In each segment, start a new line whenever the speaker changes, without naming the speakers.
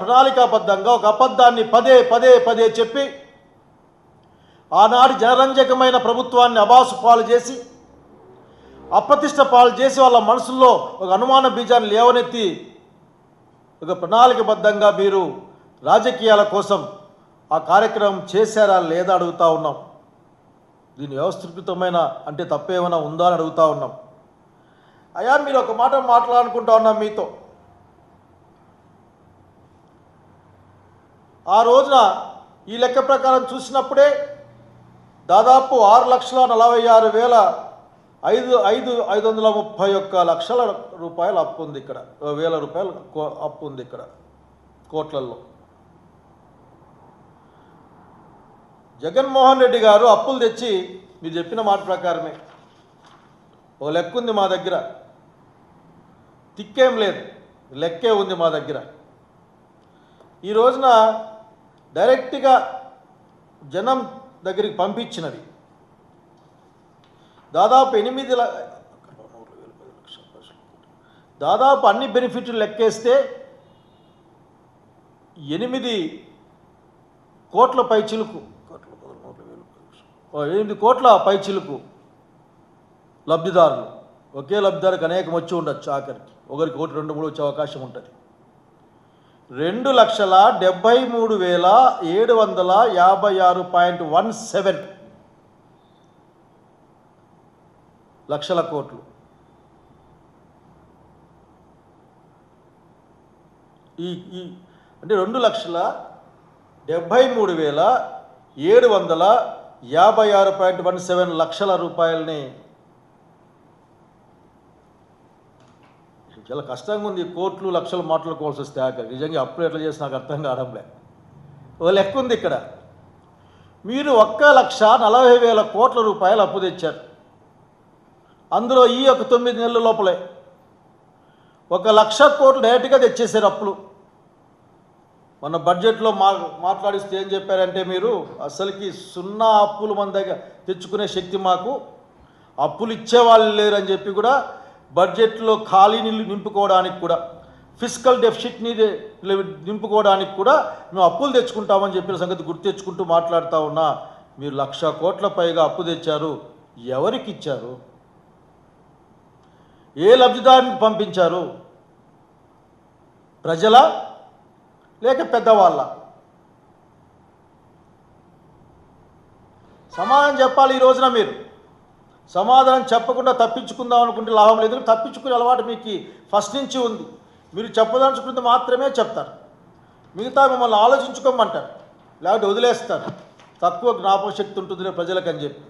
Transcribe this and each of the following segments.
ప్రణాళికాబద్ధంగా ఒక అబద్ధాన్ని పదే పదే పదే చెప్పి ఆనాటి జనరంజకమైన ప్రభుత్వాన్ని అబాసు పాలు చేసి అప్రతిష్ట పాలు చేసి వాళ్ళ మనసుల్లో ఒక అనుమాన బీజాన్ని లేవనెత్తి ఒక ప్రణాళికబద్ధంగా మీరు రాజకీయాల కోసం ఆ కార్యక్రమం చేశారా లేదా అడుగుతూ ఉన్నాం. దీని వ్యవస్థీకృతమైన అంటే తప్పేమైనా ఉందా అని అడుగుతూ ఉన్నాం. అయ్యా మీరు ఒక మాట మాట్లాడుకుంటా ఉన్నాం మీతో. ఆ రోజున ఈ లెక్క ప్రకారం చూసినప్పుడే దాదాపు 6,46,531 రూపాయలు అప్పు ఉంది ఇక్కడ, వేల రూపాయలు అప్పు ఉంది ఇక్కడ కోట్లల్లో. జగన్మోహన్ రెడ్డి గారు అప్పులు తెచ్చి మీరు చెప్పిన మాట ప్రకారమే ఓ లెక్క ఉంది మా దగ్గర, తిక్కేం లేదు, లెక్కే ఉంది మా దగ్గర. ఈ రోజున డైరెక్ట్గా జనం దగ్గరికి పంపించినవి దాదాపు అన్ని బెనిఫిట్లు లెక్కేస్తే 8 కోట్ల పైచిలుకు 8 కోట్ల పైచిలుకు లబ్ధిదారులు. ఒకే లబ్ధిదారుకి అనేకం వచ్చి ఉండొచ్చు, ఆఖరికి ఒకరికి 1, 2, 3 వచ్చే అవకాశం ఉంటుంది. 2,73,756.17 లక్షల కోట్లు. ఈ అంటే 2,73,756.17 లక్షల రూపాయలని చాలా కష్టంగా ఉంది. కోట్లు లక్షలు మాట్లాడుకోవాల్సి వస్తే ఆఖరి నిజంగా అప్పుడు ఎట్లా చేసి నాకు అర్థం కావడంలే. ఓ లెక్క ఉంది ఇక్కడ. మీరు 1,40,000 కోట్ల రూపాయలు అప్పు తెచ్చారు. అందులో ఈ 9 నెలల లోపలే 1,00,000 కోట్లు డైరెక్ట్గా తెచ్చేసారు అప్పులు. మన బడ్జెట్లో మాట్లాడిస్తే ఏం చెప్పారంటే మీరు అసలుకి 0 అప్పులు మన దగ్గర తెచ్చుకునే శక్తి మాకు, అప్పులు ఇచ్చేవాళ్ళు లేరని చెప్పి కూడా బడ్జెట్లో ఖాళీని నింపుకోవడానికి కూడా ఫిస్కల్ డెఫిసిట్ని నింపుకోవడానికి కూడా మేము అప్పులు తెచ్చుకుంటామని చెప్పిన సంగతి గుర్తు తెచ్చుకుంటూ మాట్లాడుతూ ఉన్నా. మీరు 1,00,000 కోట్ల పైగా అప్పు తెచ్చారు. ఎవరికి ఇచ్చారు? ఏ లబ్ధిదారునికి పంపించారు? ప్రజల లేక పెద్దవాళ్ళ? సమాధానం చెప్పాలి. ఈ రోజున మీరు సమాధానం చెప్పకుండా తప్పించుకుందాం అనుకుంటే లాభం లేదు. తప్పించుకునే అలవాటు మీకు ఫస్ట్ నుంచి ఉంది. మీరు చెప్పదలుచుకుంటే మాత్రమే చెప్తారు, మిగతా మిమ్మల్ని ఆలోచించుకోమంటారు, లేకపోతే వదిలేస్తారు. తక్కువ జ్ఞాపకశక్తి ఉంటుంది ప్రజలకు అని చెప్పి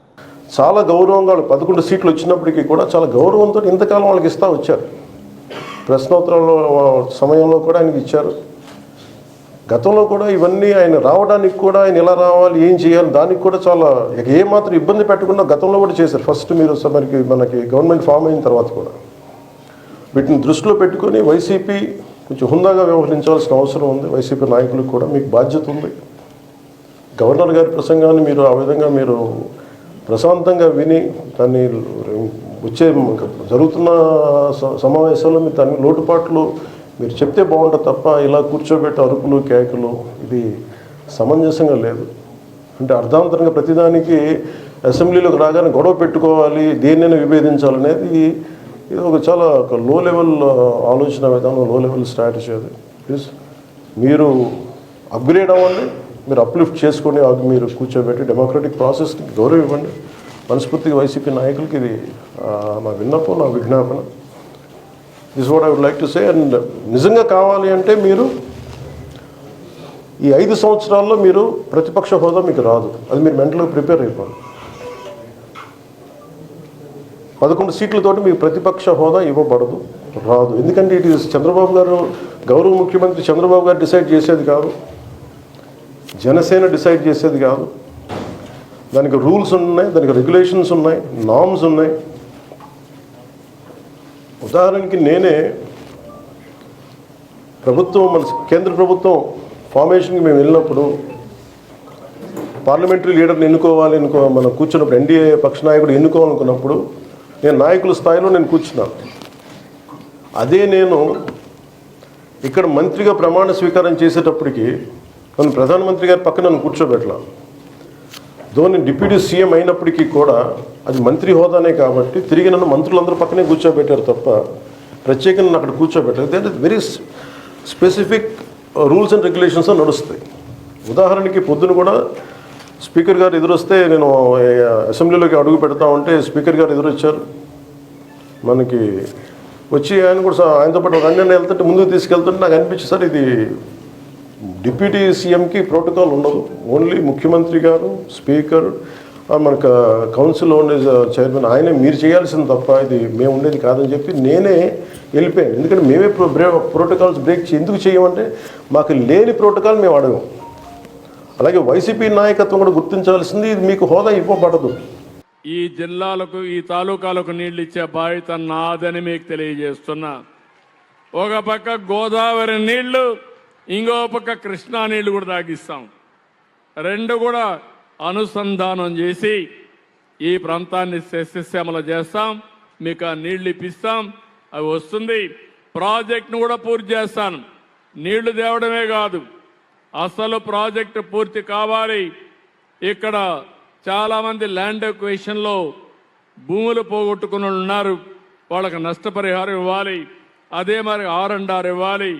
చాలా గౌరవంగా 11 సీట్లు వచ్చినప్పటికీ కూడా చాలా గౌరవంతో ఇంతకాలం వాళ్ళకి ఇస్తూ వచ్చారు. ప్రశ్నోత్తరాల సమయంలో కూడా ఆయనకి ఇచ్చారు. గతంలో కూడా ఇవన్నీ ఆయన రావడానికి కూడా ఆయన ఎలా రావాలి, ఏం చేయాలి, దానికి కూడా చాలా ఏమాత్రం ఇబ్బంది పెట్టకుండా గతంలో కూడా చేశారు. ఫస్ట్ మీరు మనకి గవర్నమెంట్ ఫామ్ అయిన తర్వాత కూడా వీటిని దృష్టిలో పెట్టుకొని వైసీపీ కొంచెం హుందాగా వ్యవహరించాల్సిన అవసరం ఉంది. వైసీపీ నాయకులకు కూడా మీకు బాధ్యత ఉంది. గవర్నర్ గారి ప్రసంగాన్ని మీరు ఆ విధంగా మీరు ప్రశాంతంగా విని దాన్ని వచ్చే జరుగుతున్న సమావేశాల్లో మీరు దాని లోటుపాట్లు మీరు చెప్తే బాగుంటుంది తప్ప ఇలా కూర్చోబెట్టి అరుపులు కేకలు ఇది సమంజసంగా లేదు. అంటే అర్ధాంతరంగా ప్రతిదానికి అసెంబ్లీలోకి రాగానే గొడవ పెట్టుకోవాలి, దేన్నైనా విభేదించాలనేది ఇది ఒక చాలా ఒక లో లెవెల్ ఆలోచన విధానం, లో లెవెల్ స్ట్రాటజీ. అది ప్లీజ్ మీరు అప్గ్రేడ్ అవ్వండి, మీరు అప్లిఫ్ట్ చేసుకొని మీరు కూర్చోబెట్టి డెమోక్రటిక్ ప్రాసెస్కి గౌరవం ఇవ్వండి. మనస్ఫూర్తిగా వైసీపీ నాయకులకి ఇది నా విన్నపం, నా విజ్ఞాపన. This what I would like to say. And నిజంగా కావాలి అంటే మీరు ఈ 5 సంవత్సరాల్లో మీరు ప్రతిపక్ష హోదా మీకు రాదు. అది మీరు మెంటల్గా ప్రిపేర్ అయిపోండి. 11 సీట్లతోటి మీకు ప్రతిపక్ష హోదా ఇవ్వబడదు, రాదు. ఎందుకంటే ఇట్ ఈస్ చంద్రబాబు గారు, గౌరవ ముఖ్యమంత్రి చంద్రబాబు గారు డిసైడ్ చేసేది కాదు, జనసేన డిసైడ్ చేసేది కాదు. దానికి రూల్స్ ఉన్నాయి, దానికి రెగ్యులేషన్స్ ఉన్నాయి, నామ్స్ ఉన్నాయి. ఉదాహరణకి నేనే ప్రభుత్వం మన కేంద్ర ప్రభుత్వం ఫార్మేషన్కి మేము వెళ్ళినప్పుడు పార్లమెంటరీ లీడర్ని ఎన్నుకోవాలి మనం కూర్చున్నప్పుడు ఎన్డీఏ పక్ష నాయకుడు ఎన్నుకోవాలనుకున్నప్పుడు నేను నాయకుల స్థాయిలో నేను కూర్చున్నాను. అదే నేను ఇక్కడ మంత్రిగా ప్రమాణ స్వీకారం చేసేటప్పటికి నన్ను ప్రధానమంత్రి గారి పక్కన నన్ను కూర్చోబెట్టలా. ధోని డిప్యూటీ సీఎం అయినప్పటికీ కూడా అది మంత్రి హోదానే కాబట్టి తిరిగి నన్ను మంత్రులందరూ పక్కనే కూర్చోబెట్టారు తప్ప ప్రత్యేకంగా నన్ను అక్కడ కూర్చోబెట్టారు. That is very specific rules and regulations నడుస్తాయి. ఉదాహరణకి పొద్దున కూడా స్పీకర్ గారు ఎదురొస్తే నేను అసెంబ్లీలోకి అడుగు పెడతా ఉంటే స్పీకర్ గారు ఎదురొచ్చారు. మనకి వచ్చి ఆయన కూడా ఆయనతో పాటు రండి వెళ్తుంటే ముందుకు తీసుకెళ్తుంటే నాకు అనిపించింది, సార్ ఇది డిప్యూటీ సీఎంకి ప్రోటోకాల్ ఉండదు. ఓన్లీ ముఖ్యమంత్రి గారు, స్పీకర్, మనకు కౌన్సిల్ ఉండే చైర్మన్ ఆయనే మీరు చేయాల్సింది తప్ప ఇది మేము ఉండేది కాదని చెప్పి నేనే వెళ్ళిపోయాను. ఎందుకంటే మేమే ప్రోటోకాల్స్ బ్రేక్ ఎందుకు చేయమంటే మాకు లేని ప్రోటోకాల్ మేము అడగం. అలాగే వైసీపీ నాయకత్వం కూడా గుర్తించాల్సింది ఇది మీకు హోదా ఇవ్వబడదు.
ఈ జిల్లాలకు ఈ తాలూకాలకు నీళ్లు ఇచ్చే బాధ్యత నాదని మీకు తెలియజేస్తున్నా. ఒక పక్క గోదావరి నీళ్లు, ఇంకో పక్క కృష్ణా నీళ్లు కూడా తాగిస్తాం. రెండు కూడా అనుసంధానం చేసి ఈ ప్రాంతాన్ని సస్యశ్యామల చేస్తాం. మీకు ఆ నీళ్లు ఇప్పిస్తాం, అవి వస్తుంది. ప్రాజెక్టును కూడా పూర్తి చేస్తాను. నీళ్లు తేవడమే కాదు, అసలు ప్రాజెక్టు పూర్తి కావాలి. ఇక్కడ చాలామంది ల్యాండ్ ఎక్వేషన్లో భూములు పోగొట్టుకుని ఉన్నారు, వాళ్ళకి నష్టపరిహారం ఇవ్వాలి. అదే మరి R&R ఇవ్వాలి.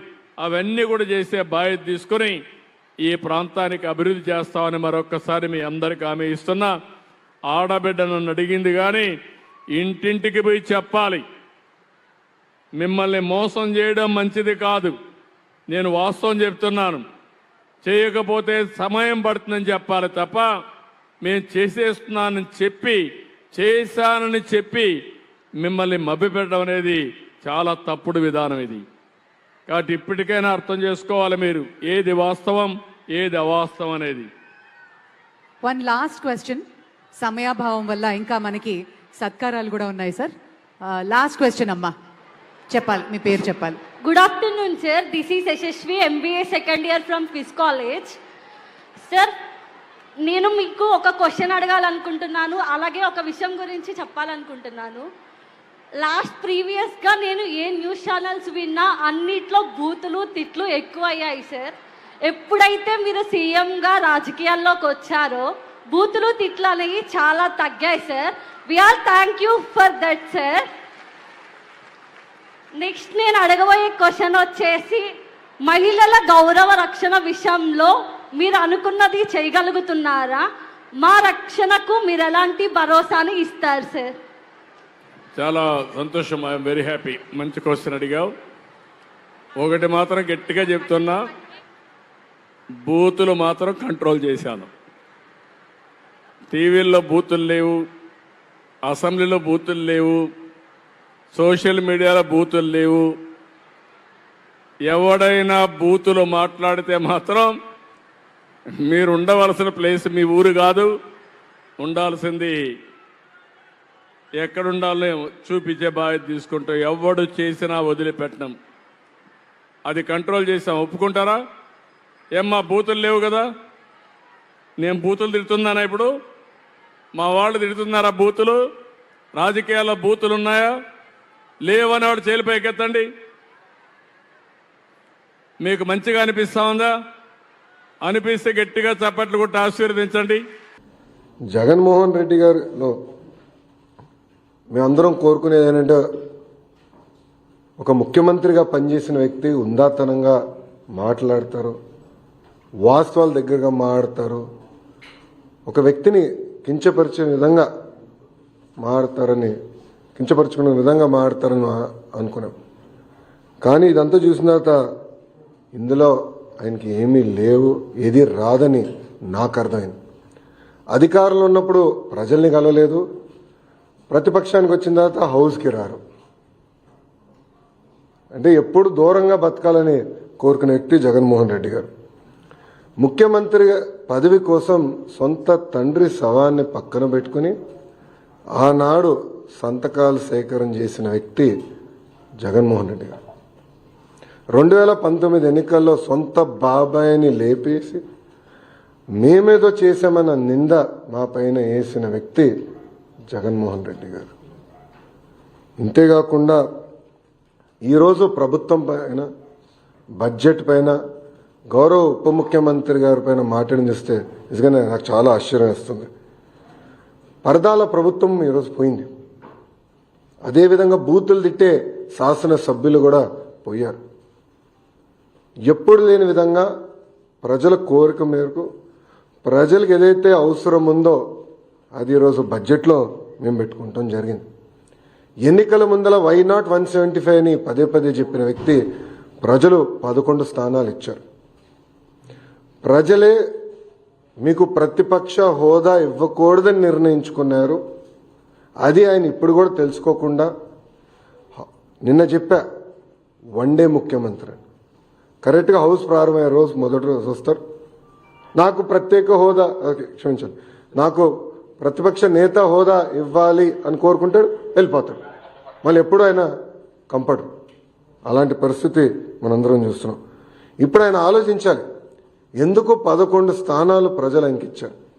అవన్నీ కూడా చేసే బాధ్యత తీసుకుని ఈ ప్రాంతానికి అభివృద్ధి చేస్తామని మరొక్కసారి మీ అందరికీ హామీ ఇస్తున్నా. ఆడబిడ్డ నన్ను అడిగింది కానీ ఇంటింటికి పోయి చెప్పాలి, మిమ్మల్ని మోసం చేయడం మంచిది కాదు. నేను వాస్తవం చెప్తున్నాను. చేయకపోతే సమయం పడుతుందని చెప్పాలి తప్ప మేము చేసేస్తున్నానని చెప్పి, చేశానని చెప్పి మిమ్మల్ని మభ్యపెట్టడం అనేది చాలా తప్పుడు విధానం ఇది. కాబట్టి ఇప్పటికైనా అర్థం చేసుకోవాలి మీరు ఏది వాస్తవం, ఏది అవాస్తవం అనేది.
వన్ లాస్ట్ క్వశ్చన్, సమయాభావం వల్ల ఇంకా మనకి సత్కారాలు కూడా ఉన్నాయి సార్. లాస్ట్ క్వశ్చన్ అమ్మా, చెప్పాలి, మీ పేరు చెప్పాలి.
Good afternoon, sir. This is Yashashvi, MBA second year from Quiz College. Sir, నేను మీకు ఒక క్వశ్చన్ అడగాలనుకుంటున్నాను, అలాగే ఒక విషయం గురించి చెప్పాలనుకుంటున్నాను. ప్రీవియస్గా నేను ఏ న్యూస్ ఛానల్స్ విన్నా అన్నిట్లో బూతులు, తిట్లు ఎక్కువ అయ్యాయి సార్. ఎప్పుడైతే మీరు సీఎంగా రాజకీయాల్లోకి వచ్చారో బూతులు, తిట్లు అనేవి చాలా తగ్గాయి sir. Very thank you for that sir. Next నేను అడగబోయే క్వశ్చన్ వచ్చేసి, మహిళల గౌరవ రక్షణ విషయంలో మీరు అనుకున్నది చేయగలుగుతున్నారా? మా రక్షణకు మీరు ఎలాంటి భరోసాని ఇస్తారు సార్?
చాలా సంతోషం, ఐఎమ్ వెరీ హ్యాపీ. మంచి క్వశ్చన్ అడిగావు. ఒకటి మాత్రం గట్టిగా చెప్తున్నా, బూతులు మాత్రం కంట్రోల్ చేశాను. టీవీల్లో బూతులు లేవు, అసెంబ్లీలో బూతులు లేవు, సోషల్ మీడియాలో బూతులు లేవు. ఎవడైనా బూతులు మాట్లాడితే మాత్రం మీరు ఉండవలసిన ప్లేస్ మీ ఊరు కాదు, ఉండాల్సింది ఎక్కడుండాలో చూపించే బాధ్యత తీసుకుంటాం. ఎవడు చేసినా వదిలిపెట్టడం, అది కంట్రోల్ చేసాం. ఒప్పుకుంటారా? ఏమ్మా బూతులు లేవు కదా? నేను బూతులు తిడుతున్నానా? ఇప్పుడు మా వాళ్ళు తిడుతున్నారా బూతులు? రాజకీయాల్లో బూతులు ఉన్నాయా? లేవని వాడు చేలిపైకెత్తండి. మీకు మంచిగా అనిపిస్తా ఉందా? అనిపిస్తే గట్టిగా చప్పట్లు కొట్టి ఆశీర్వదించండి.
జగన్మోహన్ రెడ్డి గారిలో మేమందరం కోరుకునేది ఏంటంటే, ఒక ముఖ్యమంత్రిగా పనిచేసిన వ్యక్తి ఉందాతనంగా మాట్లాడతారు, వాస్తవాల దగ్గరగా మాట్లాడతారు, ఒక వ్యక్తిని కించపరిచే విధంగా మాట్లాడతారని, కించపరుచుకునే విధంగా మాట్లాడతారని అనుకున్నాం. కానీ ఇదంతా చూసిన తర్వాత ఇందులో ఆయనకి ఏమీ లేవు, ఏది రాదని నాకు అర్థమైంది. అధికారంలో ఉన్నప్పుడు ప్రజల్ని కలవలేదు, ప్రతిపక్షానికి వచ్చిన తర్వాత హౌస్కి రారు. అంటే ఎప్పుడు దూరంగా బతకాలని కోరుకునే వ్యక్తి జగన్మోహన్ రెడ్డి గారు. ముఖ్యమంత్రి పదవి కోసం సొంత తండ్రి శవాన్ని పక్కన పెట్టుకుని ఆనాడు సంతకాలు సేకరణ చేసిన వ్యక్తి జగన్మోహన్ రెడ్డి గారు. 2019 ఎన్నికల్లో సొంత బాబాయిని లేపేసి మేమేదో చేశామన్న నింద మా పైన వేసిన వ్యక్తి జగన్మోహన్ రెడ్డి గారు. ఇంతేకాకుండా ఈరోజు ప్రభుత్వం పైన బడ్జెట్ పైన గౌరవ ఉప ముఖ్యమంత్రి గారి పైన మాట్లాడి చూస్తే నిజంగానే నాకు చాలా ఆశ్చర్యం వేస్తుంది. పరదాల ప్రభుత్వం ఈరోజు పోయింది. అదేవిధంగా బూతులు తిట్టే శాసనసభ్యులు కూడా పోయారు. ఎప్పుడు లేని విధంగా ప్రజల కోరిక మేరకు ప్రజలకు ఏదైతే అవసరం ఉందో అది ఈరోజు బడ్జెట్లో మేము పెట్టుకుంటాం జరిగింది. ఎన్నికల ముందల వై నాట్ 175 అని పదే పదే చెప్పిన వ్యక్తి ప్రజలు 11 స్థానాలు ఇచ్చారు. ప్రజలే మీకు ప్రతిపక్ష హోదా ఇవ్వకూడదని నిర్ణయించుకున్నారు. అది ఆయన ఇప్పుడు కూడా తెలుసుకోకుండా నిన్న చెప్పా వన్డే ముఖ్యమంత్రి కరెక్ట్గా హౌస్ ప్రారంభమయ్యే రోజు మొదటి రోజు వస్తారు. నాకు ప్రత్యేక హోదా క్షమించండి నాకు ప్రతిపక్ష నేత హోదా ఇవ్వాలి అని కోరుకుంటాడు, వెళ్ళిపోతాడు. మళ్ళీ ఎప్పుడు ఆయన కంపడు. అలాంటి పరిస్థితి మనందరం చూస్తున్నాం. ఇప్పుడు ఆయన ఆలోచించాలి, ఎందుకు 11 స్థానాలు ప్రజలు ఆయనకి ఇచ్చారు.